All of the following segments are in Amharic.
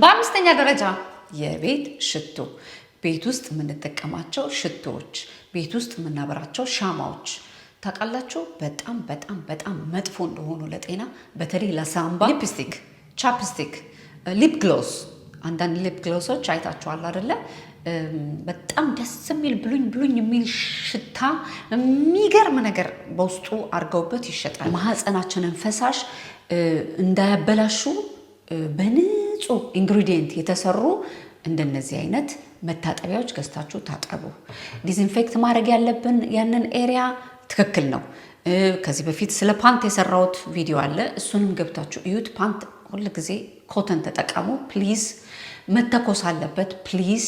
በአምስተኛ ደረጃ የቤት ሽቶ ቤት ውስጥ የምንጠቀማቸው ሽቶዎች ቤት ውስጥ የምናበራቸው ሻማዎች ታውቃላችሁ በጣም መጥፎ እንደሆኑ ለጤና በተለይ ለሳምባ ሊፕስቲክ ቻፕስቲክ ሊፕ ግሎስ አንዳንድ ሊፕ ግሎሶች አይታችኋል አይደለ በጣም ደስ የሚል ብሉኝ የሚል ሽታ የሚገርም ነገር በውስጡ አርገውበት ይሸጣል ማህፀናችንን ፈሳሽ እንዳያበላሹ በንጹህ ኢንግሪዲየንት የተሰሩ እንደነዚህ አይነት መታጠቢያዎች ገዝታችሁ ታጠቡ ዲስኢንፌክት ማድረግ ያለብን ያንን ኤሪያ ትክክል ነው ከዚህ በፊት ስለ ፓንት የሰራውት ቪዲዮ አለ እሱንም ገብታችሁ እዩት ፓንት ሁሉ ጊዜ ኮተን ተጠቀሙ ፕሊዝ መተኮስ አለበት ፕሊዝ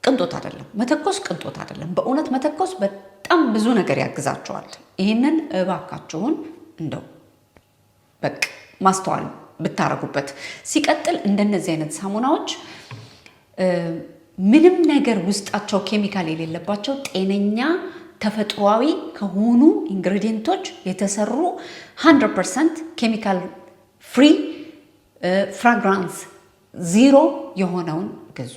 ቅንጦት አይደለም መተኮስ ቅንጦት አይደለም በእውነት መተኮስ በጣም ብዙ ነገር ያግዛችኋል ይሄንን እባካችሁን እንደው በቃ ማስተዋል ብታረጉበት ሲቀጥል እንደነዚህ አይነት ሳሙናዎች ምንም ነገር ውስጣቸው ኬሚካል የሌለባቸው ጤነኛ ተፈጥሯዊ ከሆኑ ኢንግሪዲየንቶች የተሰሩ 100% ኬሚካል ፍሪ ፍራግራንስ ዜሮ የሆነውን ግዙ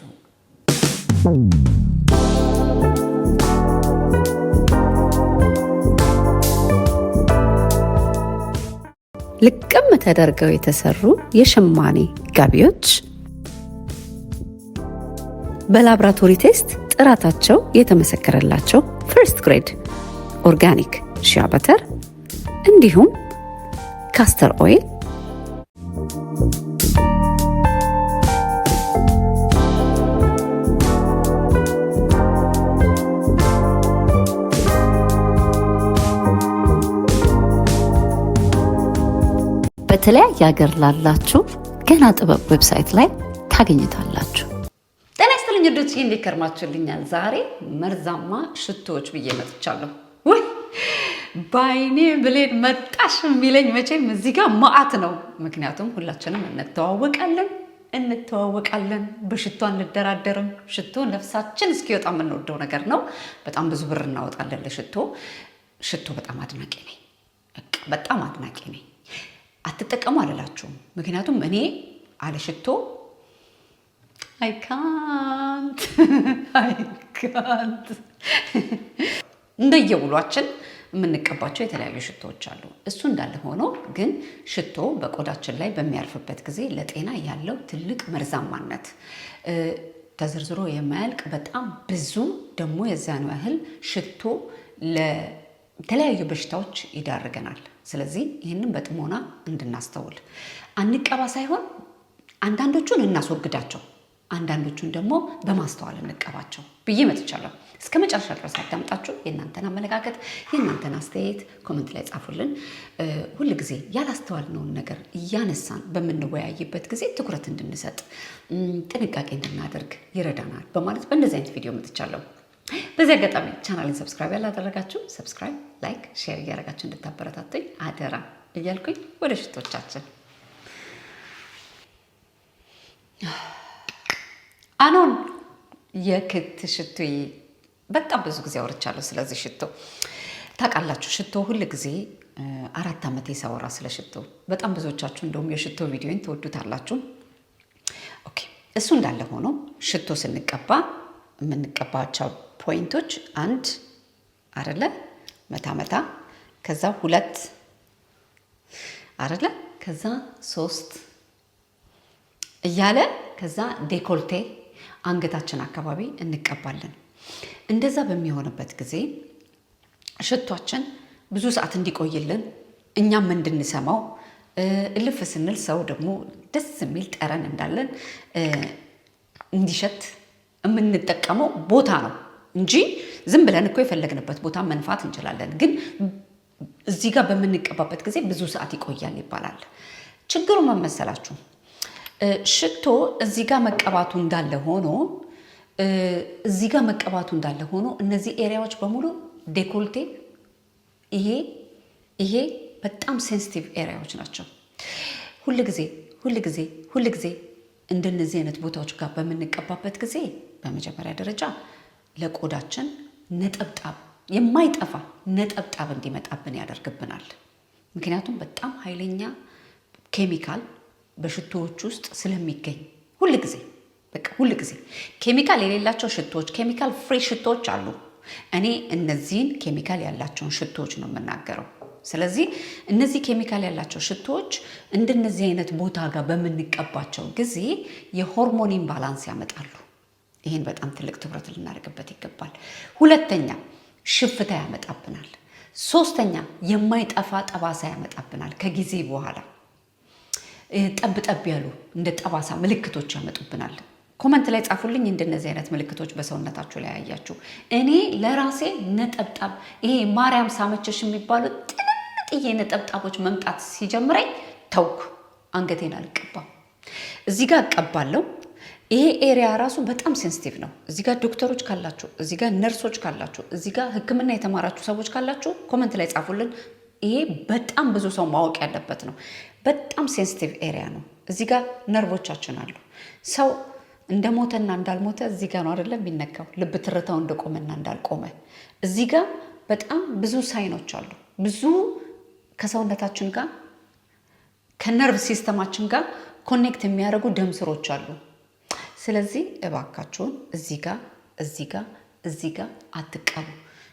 ልቅም ተደርገው የተሰሩ የሸማኔ ጋቢዎች በላብራቶሪ ቴስት ጥራታቸው የተመሰከረላቸው ፈርስት ግሬድ ኦርጋኒክ ሺያ በተር እንዲሁም ካስተር ኦይል በተለያየ ሀገር ላላችሁ ገና ጥበብ ዌብሳይት ላይ ታገኙታላችሁ። ጤና ይስጥልኝ ወዶች እንዴት ከርማችሁልኛል? ዛሬ መርዛማ ሽቶዎች ብዬ መጥቻለሁ። ወይ ባይኔ ብሌን መጣሽ የሚለኝ መቼም እዚህ ጋር ማአት ነው። ምክንያቱም ሁላችንም እንተዋወቃለን በሽቶ አንደራደርም። ሽቶ ነፍሳችን እስኪወጣ የምንወደው ነገር ነው። በጣም ብዙ ብር እናወጣለን ለሽቶ። ሽቶ በጣም አድናቂ ነኝ። በጣም አድናቂ ነኝ። አትጠቀሙ አልላችሁም ምክንያቱም እኔ አለ ሽቶ I can't እንደየውሏችን የምንቀባቸው የተለያዩ ሽቶዎች አሉ እሱ እንዳለ ሆኖ ግን ሽቶ በቆዳችን ላይ በሚያርፍበት ጊዜ ለጤና ያለው ትልቅ መርዛማነት ተዘርዝሮ የማያልቅ በጣም ብዙ ደግሞ የዛን ያህል ሽቶ ለተለያዩ በሽታዎች ይዳርገናል ስለዚህ ይህንን በጥሞና እንድናስተውል አንቀባ ሳይሆን አንዳንዶቹን እናስወግዳቸው አንዳንዶቹን ደግሞ በማስተዋል እንቀባቸው ብዬ መጥቻለሁ እስከ መጨረሻ ድረስ አዳምጣችሁ የእናንተን አመለካከት የእናንተን አስተያየት ኮሜንት ላይ ጻፉልን ሁሉ ጊዜ ያላስተዋልነውን ነገር እያነሳን በምንወያይበት ጊዜ ትኩረት እንድንሰጥ ጥንቃቄ እንድናደርግ ይረዳናል በማለት በእንደዚህ አይነት ቪዲዮ መጥቻለሁ በዚህ አጋጣሚ ቻናሌን ሰብስክራይብ ያላደረጋችሁ ሰብስክራይብ ላይክ ሼር እያደረጋችሁ እንድታበረታቱኝ አደራ እያልኩኝ ወደ ሽቶቻችን አኖን የክት ሽቶ በጣም ብዙ ጊዜ አውርቻለሁ ስለዚህ ሽቶ ታውቃላችሁ ሽቶ ሁሉ ጊዜ 4 ዓመት ሳወራ ስለ ሽቶ በጣም ብዙዎቻችሁ እንደውም የሽቶ ቪዲዮን ትወዱታላችሁ ኦኬ እሱ እንዳለ ሆኖ ሽቶ ስንቀባ የምንቀባቸው ፖይንቶች 1 አይደለ መታ ከዛ 2 አይደለ ከዛ 3 እያለ ከዛ ዴኮልቴ አንገታችን አካባቢ እንቀባለን እንደዛ በሚሆንበት ጊዜ ሽቷችን ብዙ ሰዓት እንዲቆይልን እኛም እንድንሰማው እልፍ ስንል ሰው ደግሞ ደስ የሚል ጠረን እንዳለን እንዲሸት የምንጠቀመው ቦታ ነው እንጂ ዝም ብለን እኮ የፈለግንበት ቦታ መንፋት እንችላለን ግን እዚህ ጋር በምንቀባበት ጊዜ ብዙ ሰዓት ይቆያል ይባላል ችግሩ ምን መሰላችሁ ሽቶ እዚህ ጋር መቀባቱ እንዳለ ሆኖ እነዚህ ኤሪያዎች በሙሉ ዴኮልቴ ይሄ በጣም ሴንሲቲቭ ኤሪያዎች ናቸው ሁሉ ጊዜ እንደነዚህ አይነት ቦታዎች ጋር በምንቀባበት ጊዜ በመጀመሪያ ደረጃ ለቆዳችን ነጠብጣብ የማይጠፋ ነጠብጣብ እንዲመጣብን ያደርግብናል ምክንያቱም በጣም ኃይለኛ ኬሚካል በሽቶዎች ውስጥ ስለሚገኝ ሁልጊዜ በቃ ሁልጊዜ ኬሚካል የሌላቸው ሽቶዎች፣ ኬሚካል ፍሪ ሽቶዎች አሉ። እኔ እነዚህን ኬሚካል ያላቸውን ሽቶዎች ነው የምናገረው። ስለዚህ እነዚህ ኬሚካል ያላቸው ሽቶዎች እንደነዚህ አይነት ቦታ ጋር በምንቀባቸው ጊዜ የሆርሞን ኢምባላንስ ያመጣሉ። ይህን በጣም ትልቅ ትኩረት ልናደርግበት ይገባል። ሁለተኛ ሽፍታ ያመጣብናል። ሶስተኛ የማይጠፋ ጠባሳ ያመጣብናል። ከጊዜ በኋላ ጠብ ያሉ እንደ ጠባሳ ምልክቶች ያመጡብናል። ኮመንት ላይ ጻፉልኝ እንደነዚህ አይነት ምልክቶች በሰውነታችሁ ላይ ያያችሁ። እኔ ለራሴ ነጠብጣብ ይሄ ማርያም ሳመችሽ የሚባሉት ጥንጥዬ ነጠብጣቦች መምጣት ሲጀምረኝ ተውኩ። አንገቴን አልቀባም። እዚህ ጋር እቀባለሁ። ይሄ ኤሪያ ራሱ በጣም ሴንሲቲቭ ነው። እዚህ ጋር ዶክተሮች ካላችሁ፣ እዚህ ጋር ነርሶች ካላችሁ፣ እዚህ ጋር ሕክምና የተማራችሁ ሰዎች ካላችሁ ኮመንት ላይ ጻፉልን። ይሄ በጣም ብዙ ሰው ማወቅ ያለበት ነው። በጣም ሴንሲቲቭ ኤሪያ ነው። እዚህ ጋር ነርቮቻችን አሉ። ሰው እንደሞተና እንዳልሞተ እዚህ ጋር ነው አይደለም የሚነካው። ልብ ትርታው እንደቆመና እንዳልቆመ እዚህ ጋር በጣም ብዙ ሳይኖች አሉ። ብዙ ከሰውነታችን ጋር ከነርቭ ሲስተማችን ጋር ኮኔክት የሚያደርጉ ደም ስሮች አሉ። ስለዚህ እባካችሁን እዚህ ጋር አትቀቡ።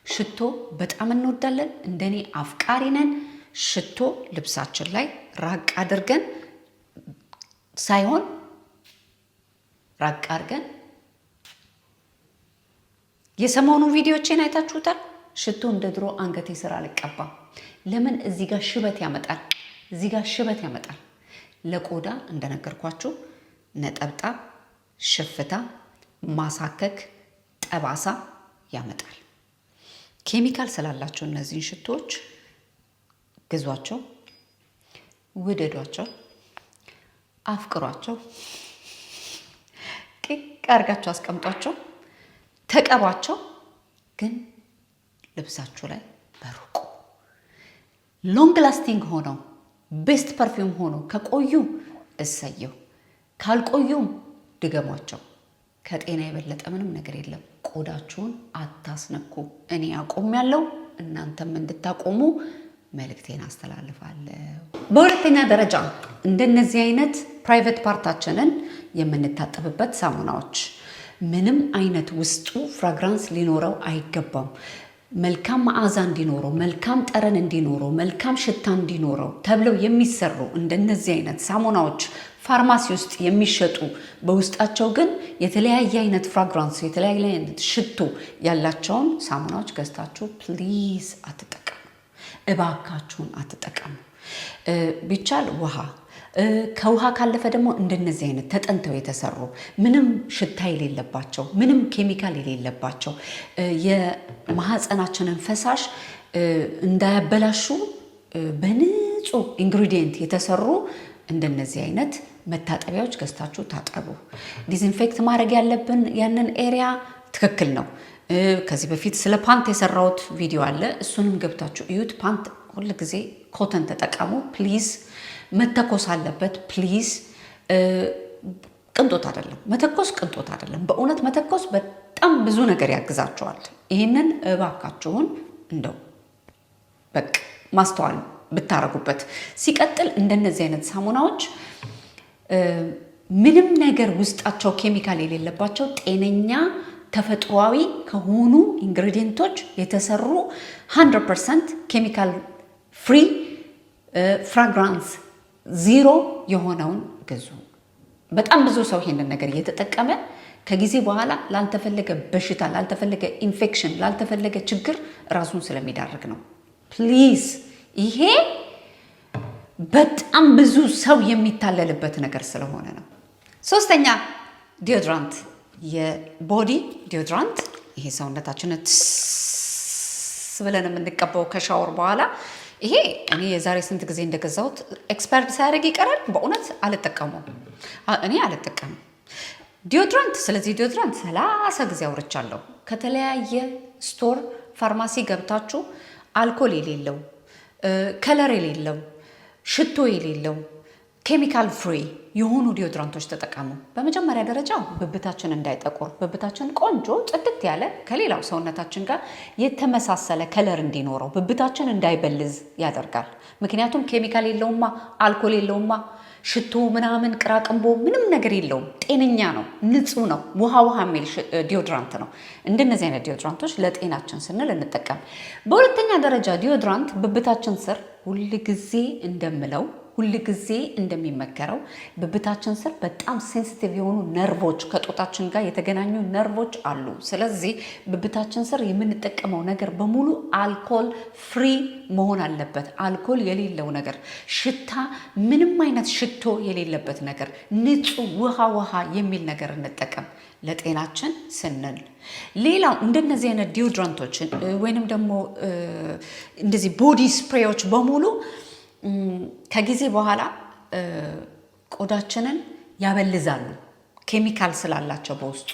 ሽቶ በጣም እንወዳለን። እንደኔ አፍቃሪ ነን። ሽቶ ልብሳችን ላይ ራቅ አድርገን ሳይሆን ራቅ አድርገን የሰሞኑ ቪዲዮዎችን አይታችሁታል። ሽቶ እንደ ድሮ አንገቴ ስራ አልቀባም። ለምን? እዚህ ጋር ሽበት ያመጣል። ለቆዳ እንደነገርኳችሁ ነጠብጣብ፣ ሽፍታ፣ ማሳከክ፣ ጠባሳ ያመጣል። ኬሚካል ስላላቸው እነዚህን ሽቶዎች ግዟቸው፣ ውደዷቸው፣ አፍቅሯቸው፣ ቅቅ አድርጋቸው አስቀምጧቸው፣ ተቀቧቸው። ግን ልብሳችሁ ላይ በሩቁ ሎንግ ላስቲንግ ሆነው ቤስት ፐርፊውም ሆኖ ከቆዩ እሰየው፣ ካልቆዩም ድገሟቸው። ከጤና የበለጠ ምንም ነገር የለም። ቆዳችሁን አታስነኩ። እኔ አቆሚያለሁ፣ እናንተም እንድታቆሙ መልእክቴን አስተላልፋለሁ። በሁለተኛ ደረጃ እንደነዚህ አይነት ፕራይቬት ፓርታችንን የምንታጠብበት ሳሙናዎች ምንም አይነት ውስጡ ፍራግራንስ ሊኖረው አይገባም። መልካም መዓዛ እንዲኖረው፣ መልካም ጠረን እንዲኖረው፣ መልካም ሽታ እንዲኖረው ተብለው የሚሰሩ እንደነዚህ አይነት ሳሙናዎች ፋርማሲ ውስጥ የሚሸጡ በውስጣቸው ግን የተለያየ አይነት ፍራግራንስ፣ የተለያየ አይነት ሽቶ ያላቸውን ሳሙናዎች ገዝታችሁ ፕሊዝ አትጠቀሙ። እባካችሁን አትጠቀሙ። ቢቻል ውሃ፣ ከውሃ ካለፈ ደግሞ እንደነዚህ አይነት ተጠንተው የተሰሩ ምንም ሽታ የሌለባቸው፣ ምንም ኬሚካል የሌለባቸው የማህፀናችንን ፈሳሽ እንዳያበላሹ በንጹህ ኢንግሪዲየንት የተሰሩ እንደነዚህ አይነት መታጠቢያዎች ገዝታችሁ ታጠቡ። ዲስኢንፌክት ማድረግ ያለብን ያንን ኤሪያ ትክክል ነው። ከዚህ በፊት ስለ ፓንት የሰራሁት ቪዲዮ አለ። እሱንም ገብታችሁ እዩት። ፓንት ሁል ጊዜ ኮተን ተጠቀሙ ፕሊዝ። መተኮስ አለበት ፕሊዝ። ቅንጦት አይደለም መተኮስ፣ ቅንጦት አይደለም። በእውነት መተኮስ በጣም ብዙ ነገር ያግዛችኋል። ይህንን እባካችሁን እንደው በቃ ማስተዋል ብታረጉበት። ሲቀጥል እንደነዚህ አይነት ሳሙናዎች ምንም ነገር ውስጣቸው ኬሚካል የሌለባቸው ጤነኛ ተፈጥሯዊ ከሆኑ ኢንግሪዲየንቶች የተሰሩ 100% ኬሚካል ፍሪ ፍራግራንስ ዜሮ የሆነውን ግዙ። በጣም ብዙ ሰው ይሄንን ነገር እየተጠቀመ ከጊዜ በኋላ ላልተፈለገ በሽታ፣ ላልተፈለገ ኢንፌክሽን፣ ላልተፈለገ ችግር ራሱን ስለሚዳርግ ነው። ፕሊዝ ይሄ በጣም ብዙ ሰው የሚታለልበት ነገር ስለሆነ ነው። ሶስተኛ ዲዮድራንት፣ የቦዲ ዲዮድራንት። ይሄ ሰውነታችንን ብለን የምንቀባው ከሻወር በኋላ። ይሄ እኔ የዛሬ ስንት ጊዜ እንደገዛሁት ኤክስፐርት ሳያደርግ ይቀራል። በእውነት አልጠቀሙም፣ እኔ አልጠቀምም ዲዮድራንት። ስለዚህ ዲዮድራንት 30 ጊዜ አውርቻለሁ። ከተለያየ ስቶር ፋርማሲ ገብታችሁ አልኮል የሌለው፣ ከለር የሌለው፣ ሽቶ የሌለው ኬሚካል ፍሪ የሆኑ ዲዮድራንቶች ተጠቀሙ። በመጀመሪያ ደረጃ ብብታችን እንዳይጠቁር፣ ብብታችን ቆንጆ ጽድት ያለ ከሌላው ሰውነታችን ጋር የተመሳሰለ ከለር እንዲኖረው፣ ብብታችን እንዳይበልዝ ያደርጋል። ምክንያቱም ኬሚካል የለውማ፣ አልኮል የለውማ። ሽቶ ምናምን ቅራቅንቦ ምንም ነገር የለውም። ጤነኛ ነው፣ ንጹህ ነው። ውሃ የሚል ዲዮድራንት ነው። እንደነዚህ አይነት ዲዮድራንቶች ለጤናችን ስንል እንጠቀም። በሁለተኛ ደረጃ ዲዮድራንት ብብታችን ስር ሁልጊዜ እንደምለው ሁልጊዜ እንደሚመከረው ብብታችን ስር በጣም ሴንሲቲቭ የሆኑ ነርቮች ከጦጣችን ጋር የተገናኙ ነርቮች አሉ። ስለዚህ ብብታችን ስር የምንጠቀመው ነገር በሙሉ አልኮል ፍሪ መሆን አለበት። አልኮል የሌለው ነገር፣ ሽታ፣ ምንም አይነት ሽቶ የሌለበት ነገር፣ ንጹህ ውሃ የሚል ነገር እንጠቀም ለጤናችን ስንል። ሌላው እንደነዚህ አይነት ዲዮድራንቶችን ወይንም ደግሞ እንደዚህ ቦዲ ስፕሬዎች በሙሉ ከጊዜ በኋላ ቆዳችንን ያበልዛሉ። ኬሚካል ስላላቸው በውስጡ፣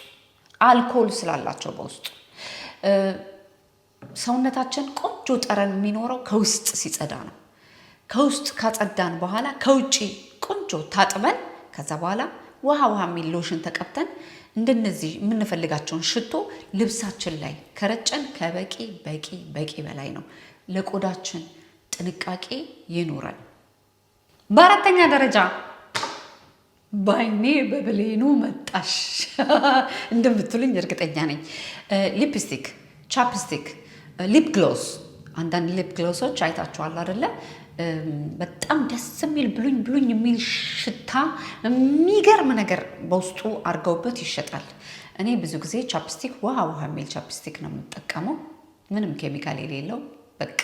አልኮል ስላላቸው በውስጡ። ሰውነታችን ቆንጆ ጠረን የሚኖረው ከውስጥ ሲጸዳ ነው። ከውስጥ ካጸዳን በኋላ ከውጭ ቆንጆ ታጥበን ከዛ በኋላ ውሃ የሚል ሎሽን ተቀብተን እንደነዚህ የምንፈልጋቸውን ሽቶ ልብሳችን ላይ ከረጨን በቂ በላይ ነው። ለቆዳችን ጥንቃቄ ይኑረን። በአራተኛ ደረጃ ባይኔ በብሌኑ መጣሽ እንደምትሉኝ እርግጠኛ ነኝ። ሊፕስቲክ፣ ቻፕስቲክ፣ ሊፕ ግሎስ። አንዳንድ ሊፕ ግሎሶች አይታችኋል አይደለ? በጣም ደስ የሚል ብሉኝ የሚል ሽታ የሚገርም ነገር በውስጡ አድርገውበት ይሸጣል። እኔ ብዙ ጊዜ ቻፕስቲክ ውሃ የሚል ቻፕስቲክ ነው የምጠቀመው። ምንም ኬሚካል የሌለው በቃ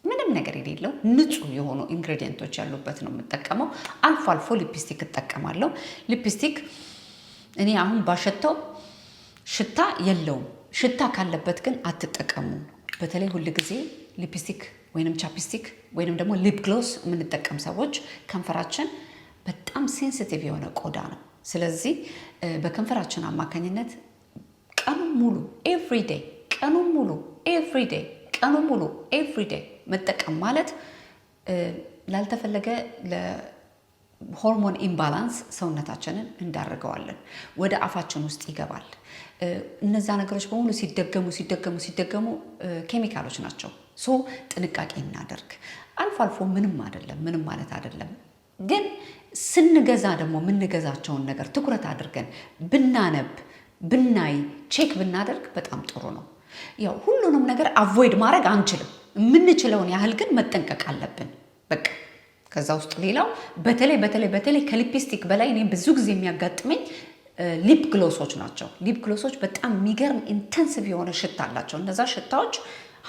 ምንም ነገር የሌለው ንጹህ የሆኑ ኢንግሬዲየንቶች ያሉበት ነው የምጠቀመው። አልፎ አልፎ ሊፕስቲክ እጠቀማለሁ። ሊፕስቲክ እኔ አሁን ባሸተው ሽታ የለውም። ሽታ ካለበት ግን አትጠቀሙ። በተለይ ሁል ጊዜ ሊፕስቲክ ወይንም ቻፕስቲክ ወይንም ደግሞ ሊፕ ግሎስ የምንጠቀም ሰዎች ከንፈራችን በጣም ሴንሲቲቭ የሆነ ቆዳ ነው። ስለዚህ በከንፈራችን አማካኝነት ቀኑን ሙሉ ኤቭሪዴይ መጠቀም ማለት ላልተፈለገ ለሆርሞን ኢምባላንስ ሰውነታችንን እንዳርገዋለን። ወደ አፋችን ውስጥ ይገባል። እነዛ ነገሮች በሙሉ ሲደገሙ ኬሚካሎች ናቸው። ሶ ጥንቃቄ እናደርግ። አልፎ አልፎ ምንም ማለት አይደለም። ግን ስንገዛ ደግሞ የምንገዛቸውን ነገር ትኩረት አድርገን ብናነብ፣ ብናይ፣ ቼክ ብናደርግ በጣም ጥሩ ነው። ያው ሁሉንም ነገር አቮይድ ማድረግ አንችልም። የምንችለውን ያህል ግን መጠንቀቅ አለብን። በቃ ከዛ ውስጥ ሌላው በተለይ ከሊፕስቲክ በላይ እኔ ብዙ ጊዜ የሚያጋጥመኝ ሊፕ ግሎሶች ናቸው። ሊፕ ግሎሶች በጣም የሚገርም ኢንተንሲቭ የሆነ ሽታ አላቸው። እነዛ ሽታዎች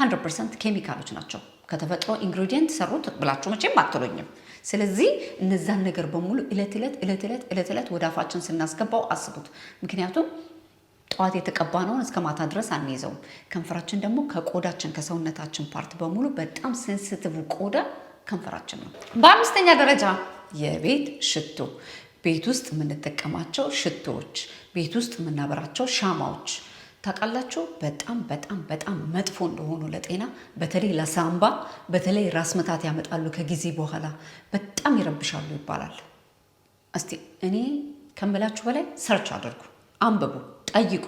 100% ኬሚካሎች ናቸው። ከተፈጥሮ ኢንግሪዲየንት ሰሩት ብላችሁ መቼም አትሉኝም። ስለዚህ እነዛን ነገር በሙሉ እለት ወደ አፋችን ስናስገባው አስቡት። ምክንያቱም ጠዋት የተቀባነውን እስከ ማታ ድረስ አንይዘውም። ከንፈራችን ደግሞ ከቆዳችን ከሰውነታችን ፓርት በሙሉ በጣም ሴንሲቲቭ ቆዳ ከንፈራችን ነው። በአምስተኛ ደረጃ የቤት ሽቶ። ቤት ውስጥ የምንጠቀማቸው ሽቶዎች፣ ቤት ውስጥ የምናበራቸው ሻማዎች ታውቃላችሁ በጣም መጥፎ እንደሆኑ ለጤና፣ በተለይ ለሳምባ፣ በተለይ ራስ ምታት ያመጣሉ። ከጊዜ በኋላ በጣም ይረብሻሉ ይባላል። እስቲ እኔ ከምላችሁ በላይ ሰርች አድርጉ፣ አንብቡ፣ ጠይቁ።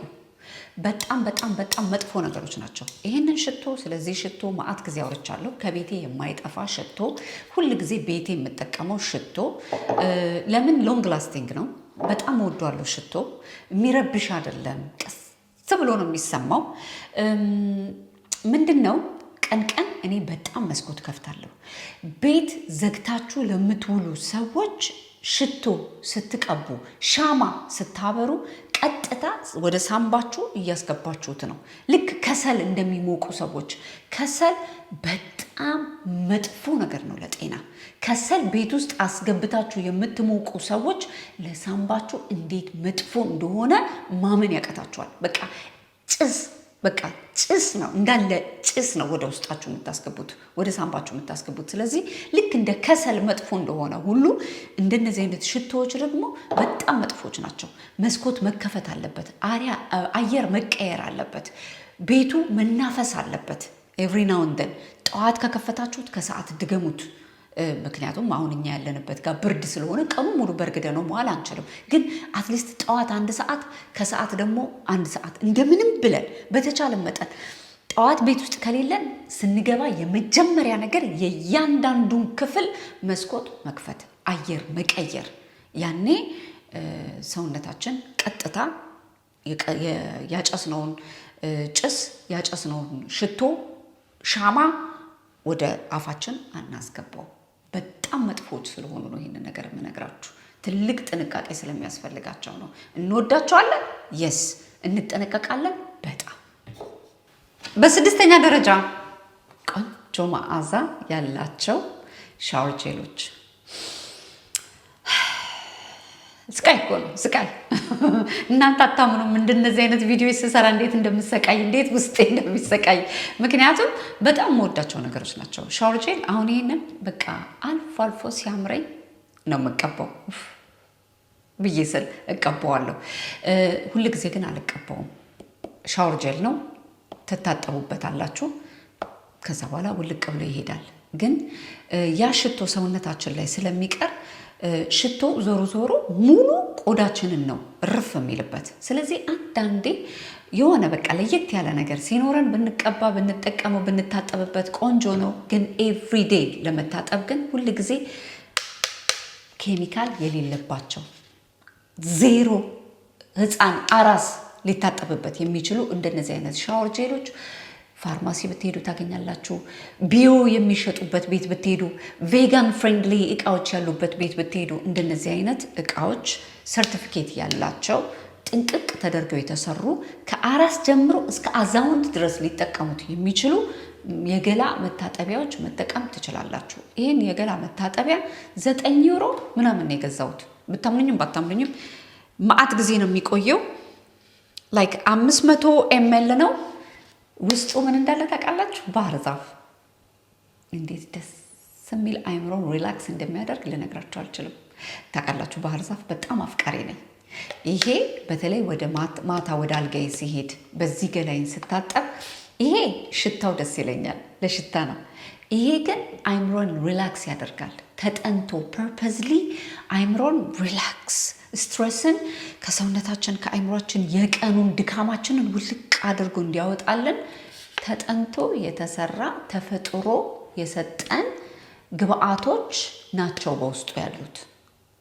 በጣም መጥፎ ነገሮች ናቸው። ይህንን ሽቶ ስለዚህ ሽቶ ማአት ጊዜ አውርቻለሁ። ከቤቴ የማይጠፋ ሽቶ፣ ሁል ጊዜ ቤቴ የምጠቀመው ሽቶ። ለምን ሎንግ ላስቲንግ ነው። በጣም ወዷለሁ። ሽቶ የሚረብሽ አይደለም፣ ቀስ ብሎ ነው የሚሰማው። ምንድን ነው ቀን እኔ በጣም መስኮት ከፍታለሁ። ቤት ዘግታችሁ ለምትውሉ ሰዎች ሽቶ ስትቀቡ፣ ሻማ ስታበሩ ቀጥታ ወደ ሳምባችሁ እያስገባችሁት ነው። ልክ ከሰል እንደሚሞቁ ሰዎች። ከሰል በጣም መጥፎ ነገር ነው ለጤና። ከሰል ቤት ውስጥ አስገብታችሁ የምትሞቁ ሰዎች ለሳምባችሁ እንዴት መጥፎ እንደሆነ ማመን ያቀታችኋል። በቃ ጭስ ነው፣ እንዳለ ጭስ ነው ወደ ውስጣችሁ የምታስገቡት፣ ወደ ሳምባችሁ የምታስገቡት። ስለዚህ ልክ እንደ ከሰል መጥፎ እንደሆነ ሁሉ እንደነዚህ አይነት ሽቶዎች ደግሞ በጣም መጥፎች ናቸው። መስኮት መከፈት አለበት፣ አየር መቀየር አለበት፣ ቤቱ መናፈስ አለበት። ኤቭሪ ናው ኤንድ ዜን ጠዋት ከከፈታችሁት ከሰዓት ድገሙት። ምክንያቱም አሁን እኛ ያለንበት ጋር ብርድ ስለሆነ ቀኑ ሙሉ በርግደ ነው መዋል አንችልም። ግን አትሊስት ጠዋት 1 ሰዓት ከሰዓት ደግሞ 1 ሰዓት እንደምንም ብለን በተቻለ መጠን ጠዋት ቤት ውስጥ ከሌለን ስንገባ የመጀመሪያ ነገር የእያንዳንዱን ክፍል መስኮት መክፈት፣ አየር መቀየር። ያኔ ሰውነታችን ቀጥታ ያጨስነውን ጭስ ያጨስነውን ሽቶ ሻማ ወደ አፋችን አናስገባው። በጣም መጥፎች ስለሆኑ ነው ይህንን ነገር የምነግራችሁ። ትልቅ ጥንቃቄ ስለሚያስፈልጋቸው ነው። እንወዳቸዋለን፣ የስ እንጠነቀቃለን በጣም። በስድስተኛ ደረጃ ቆንጆ መዓዛ ያላቸው ሻወር ጄሎች። ስቃይ እኮ ነው ስቃይ። እናንተ አታምኑም እንደነዚህ አይነት ቪዲዮዎች ስሰራ እንዴት እንደምሰቃይ፣ እንዴት ውስጤ እንደሚሰቃይ። ምክንያቱም በጣም የምወዳቸው ነገሮች ናቸው። ሻወር ጄል አሁን ይሄንን በቃ አልፎ አልፎ ሲያምረኝ ነው የምቀባው ብዬ ስል እቀባዋለሁ። ሁል ጊዜ ግን አልቀባውም። ሻወር ጄል ነው፣ ትታጠቡበታላችሁ። ከዛ በኋላ ውልቅ ብሎ ይሄዳል። ግን ያ ሽቶ ሰውነታችን ላይ ስለሚቀር ሽቶ ዞሮ ዞሮ ሙሉ ቆዳችንን ነው ርፍ የሚልበት። ስለዚህ አንዳንዴ የሆነ በቃ ለየት ያለ ነገር ሲኖረን ብንቀባ፣ ብንጠቀመው፣ ብንታጠብበት ቆንጆ ነው። ግን ኤቭሪዴይ ለመታጠብ ግን ሁል ጊዜ ኬሚካል የሌለባቸው ዜሮ ሕፃን አራስ ሊታጠብበት የሚችሉ እንደነዚህ አይነት ሻወር ጄሎች ፋርማሲ ብትሄዱ ታገኛላችሁ። ቢዮ የሚሸጡበት ቤት ብትሄዱ፣ ቬጋን ፍሬንድሊ እቃዎች ያሉበት ቤት ብትሄዱ እንደነዚህ አይነት እቃዎች ሰርቲፊኬት ያላቸው ጥንቅቅ ተደርገው የተሰሩ ከአራስ ጀምሮ እስከ አዛውንት ድረስ ሊጠቀሙት የሚችሉ የገላ መታጠቢያዎች መጠቀም ትችላላችሁ። ይህን የገላ መታጠቢያ 9 ዩሮ ምናምን የገዛሁት። ብታምኑኝም ባታምኑኝም ማአት ጊዜ ነው የሚቆየው። ላይክ 500 ኤምኤል ነው። ውስጡ ምን እንዳለ ታውቃላችሁ? ባህር ዛፍ። እንዴት ደስ የሚል አይምሮን ሪላክስ እንደሚያደርግ ልነግራችሁ አልችልም። ታውቃላችሁ፣ ባህር ዛፍ በጣም አፍቃሪ ነኝ። ይሄ በተለይ ወደ ማታ ወደ አልጋዬ ሲሄድ በዚህ ገላይን ስታጠብ ይሄ ሽታው ደስ ይለኛል፣ ለሽታ ነው። ይሄ ግን አይምሮን ሪላክስ ያደርጋል። ተጠንቶ ፐርፐዝሊ አይምሮን ሪላክስ፣ ስትረስን ከሰውነታችን ከአይምሮችን የቀኑን ድካማችንን ውልቅ አድርጎ እንዲያወጣልን ተጠንቶ የተሰራ ተፈጥሮ የሰጠን ግብአቶች ናቸው በውስጡ ያሉት።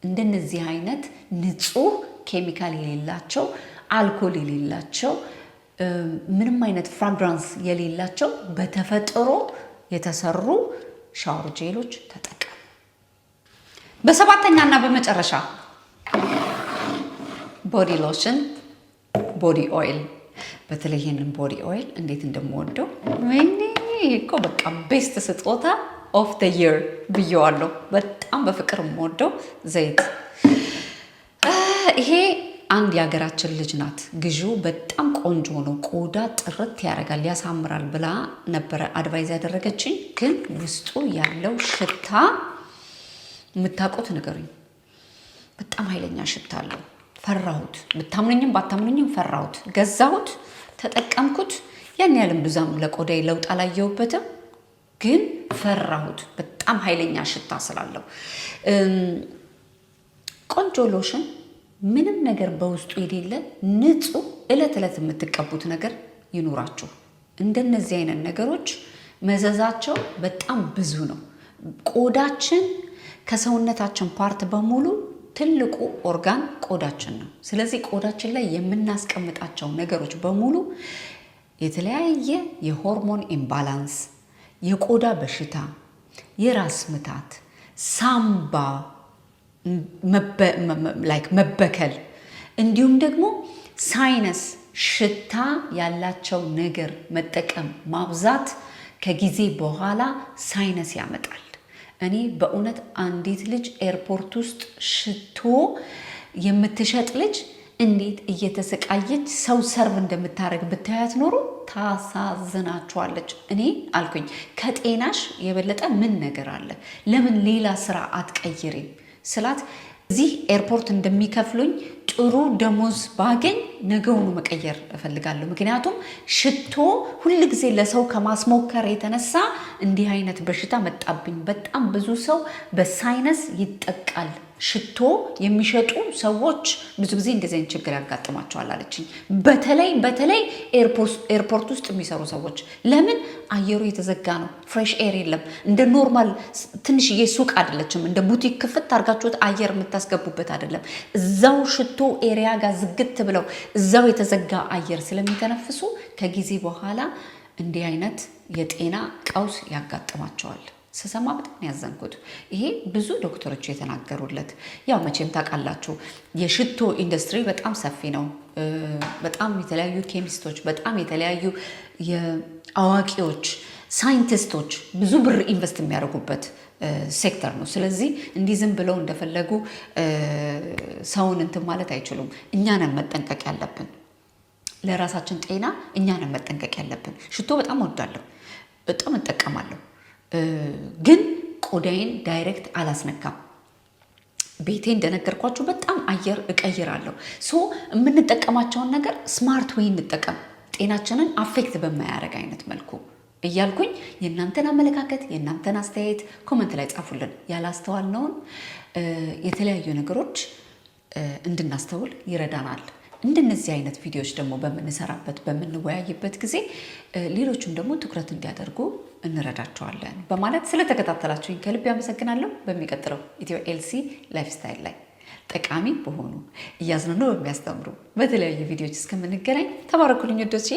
እንደነዚህ አይነት ንጹህ ኬሚካል የሌላቸው፣ አልኮል የሌላቸው፣ ምንም አይነት ፍራግራንስ የሌላቸው በተፈጥሮ የተሰሩ ሻወር ጄሎች ተጠቀሙ። በሰባተኛና በመጨረሻ ቦዲ ሎሽን፣ ቦዲ ኦይል። በተለይ ይህንን ቦዲ ኦይል እንዴት እንደምወደው! ወይኔ እኮ በቃ ቤስት ስጦታ ኦፍ ደ ይር ብየዋለሁ። በጣም በፍቅር የምወደው ዘይት። ይሄ አንድ የሀገራችን ልጅ ናት ግዢው በጣም ቆንጆ ነው፣ ቆዳ ጥርት ያደርጋል፣ ያሳምራል ብላ ነበረ አድቫይዝ ያደረገችኝ። ግን ውስጡ ያለው ሽታ የምታውቁት ንገሩኝ። በጣም ኃይለኛ ሽታ አለው። ፈራሁት። ብታምኑኝም ባታምኑኝም ፈራሁት። ገዛሁት፣ ተጠቀምኩት። ያን ያህልም ብዛም ለቆዳዬ ለውጥ አላየሁበትም፣ ግን ፈራሁት። በጣም ኃይለኛ ሽታ ስላለው ቆንጆ ሎሽን ምንም ነገር በውስጡ የሌለ ንጹህ እለት እለት የምትቀቡት ነገር ይኑራችሁ። እንደነዚህ አይነት ነገሮች መዘዛቸው በጣም ብዙ ነው። ቆዳችን ከሰውነታችን ፓርት በሙሉ ትልቁ ኦርጋን ቆዳችን ነው። ስለዚህ ቆዳችን ላይ የምናስቀምጣቸው ነገሮች በሙሉ የተለያየ የሆርሞን ኢምባላንስ፣ የቆዳ በሽታ፣ የራስ ምታት፣ ሳምባ መበከል እንዲሁም ደግሞ ሳይነስ፣ ሽታ ያላቸው ነገር መጠቀም ማብዛት ከጊዜ በኋላ ሳይነስ ያመጣል። እኔ በእውነት አንዲት ልጅ ኤርፖርት ውስጥ ሽቶ የምትሸጥ ልጅ እንዴት እየተሰቃየች ሰው ሰርቭ እንደምታደርግ ብታያት ኖሮ ታሳዝናችኋለች። እኔ አልኩኝ ከጤናሽ የበለጠ ምን ነገር አለ? ለምን ሌላ ስራ አትቀይሪም ስላት እዚህ ኤርፖርት እንደሚከፍሉኝ ጥሩ ደሞዝ ባገኝ ነገውኑ መቀየር እፈልጋለሁ። ምክንያቱም ሽቶ ሁል ጊዜ ለሰው ከማስሞከር የተነሳ እንዲህ አይነት በሽታ መጣብኝ። በጣም ብዙ ሰው በሳይነስ ይጠቃል። ሽቶ የሚሸጡ ሰዎች ብዙ ጊዜ እንደዚህ አይነት ችግር ያጋጥማቸዋል አለችኝ። በተለይ ኤርፖርት ውስጥ የሚሰሩ ሰዎች። ለምን? አየሩ የተዘጋ ነው፣ ፍሬሽ ኤር የለም። እንደ ኖርማል ትንሽዬ ሱቅ አይደለችም፣ እንደ ቡቲክ ክፍት አድርጋችሁት አየር የምታስገቡበት አይደለም። እዛው ሽቶ ኤሪያ ጋር ዝግት ብለው እዛው የተዘጋ አየር ስለሚተነፍሱ ከጊዜ በኋላ እንዲህ አይነት የጤና ቀውስ ያጋጥማቸዋል። ስሰማ በጣም ያዘንኩት ይሄ ብዙ ዶክተሮች የተናገሩለት። ያው መቼም ታውቃላችሁ የሽቶ ኢንዱስትሪ በጣም ሰፊ ነው። በጣም የተለያዩ ኬሚስቶች፣ በጣም የተለያዩ የአዋቂዎች ሳይንቲስቶች ብዙ ብር ኢንቨስት የሚያደርጉበት ሴክተር ነው። ስለዚህ እንዲህ ዝም ብለው እንደፈለጉ ሰውን እንትን ማለት አይችሉም። እኛ ነን መጠንቀቅ ያለብን፣ ለራሳችን ጤና እኛ ነን መጠንቀቅ ያለብን። ሽቶ በጣም እወዳለሁ፣ በጣም እጠቀማለሁ። ግን ቆዳዬን ዳይሬክት አላስነካም። ቤቴ እንደነገርኳችሁ በጣም አየር እቀይራለሁ። ሶ የምንጠቀማቸውን ነገር ስማርት ወይ እንጠቀም፣ ጤናችንን አፌክት በማያደርግ አይነት መልኩ እያልኩኝ የእናንተን አመለካከት የእናንተን አስተያየት ኮመንት ላይ ጻፉልን። ያላስተዋልነውን የተለያዩ ነገሮች እንድናስተውል ይረዳናል። እንደነዚህ አይነት ቪዲዮዎች ደግሞ በምንሰራበት በምንወያይበት ጊዜ ሌሎችም ደግሞ ትኩረት እንዲያደርጉ እንረዳቸዋለን በማለት ስለተከታተላችሁኝ ከልብ ያመሰግናለሁ። በሚቀጥለው ኢትዮ ኤልሲ ላይፍ ስታይል ላይ ጠቃሚ በሆኑ እያዝናኑ በሚያስተምሩ በተለያዩ ቪዲዮዎች እስከምንገናኝ ተባረኩልኝ ወዶቼ።